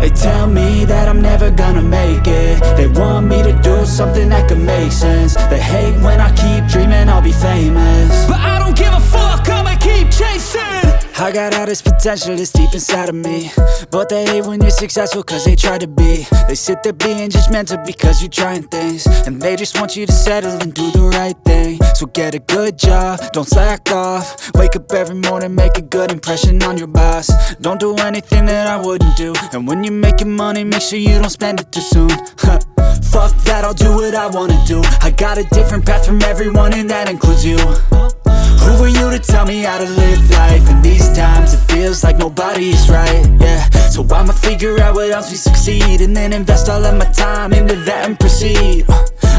They tell me that I'm never gonna make it. They want me to do something that could make sense. They hate when I keep dreaming I'll be famous, but I don't give a fuck, I'ma keep chasing. I got all this potential that's deep inside of me, but they hate when you're successful cause they try to be. They sit there being judgmental because you're trying things, and they just want you to settle and do the right thing. So get a good job, don't slack off. Wake up every morning, make a good impression on your boss. Don't do anything that I wouldn't do, and when you're making money, make sure you don't spend it too soon. Fuck that, I'll do what I wanna do. I got a different path from everyone and that includes you. Who are you to tell me how to live life? In these times it feels like nobody is right, yeah. So I'ma figure out what else we succeed, and then invest all of my time into that and proceed.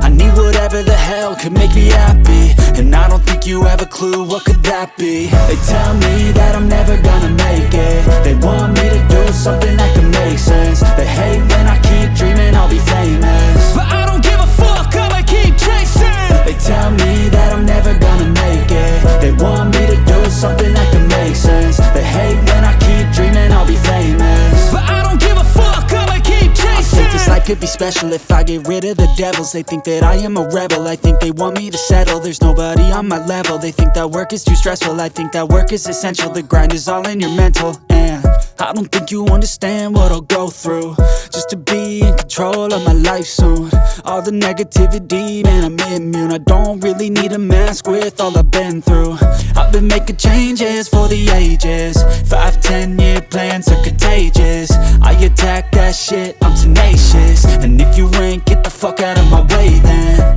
I need whatever the hell could make me happy, and I don't think you have a clue what could that be. They tell me that I'm never gonna make it. They want me to do something that could make sense. They hate when I keep dreaming I'll be famous, but I don't give a fuck, I'ma keep chasing. They tell me that I'm never gonna make it. They want me to do something that can make sense. They hate when I keep dreaming I'll be famous, but I don't give a fuck, I'ma keep chasing. I think this life could be special if I get rid of the devils. They think that I am a rebel, I think they want me to settle. There's nobody on my level. They think that work is too stressful, I think that work is essential. The grind is all in your mental, and I don't think you understand what I'll go through just to be in control of my life soon. All the negativity, man, I'm immune. I don't really need a mask with all I've been through. I've been making changes for the ages. 5-10 year plans are contagious. I attack that shit, I'm tenacious. And if you ain't, get the fuck out of my way then.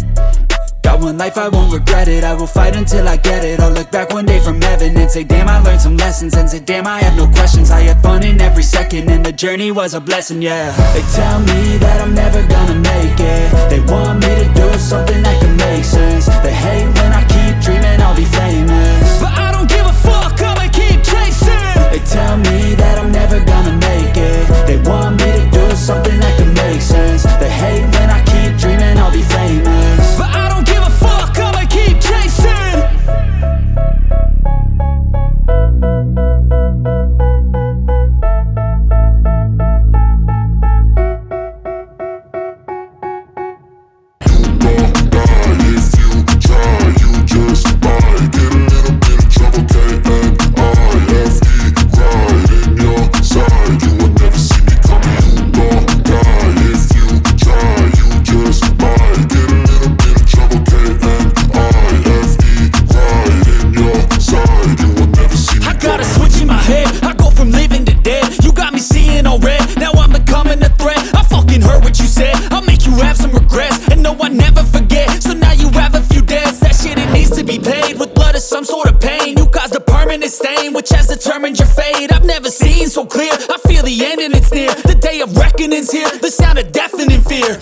Got one life, I won't regret it. I will fight until I get it. I'll look back one day from heaven and say, damn, I learned some lessons. And say, damn, I have no questions. I had fun in every second, and the journey was a blessing, yeah. They tell me that I'm never gonna make it. They want me to do something that can make sense. They hate when I keep dreaming I'll be famous, but I don't give a fuck, I'ma keep chasing. They tell me that I'm never gonna make it. They want me to do something that can make sense. They hate when I keep dreaming I'll be famous, but I don't give a fuck, I'ma keep chasing. Some sort of pain, you caused a permanent stain, which has determined your fate. I've never seen so clear, I feel the end and it's near. The day of reckoning's here, the sound of deafening fear.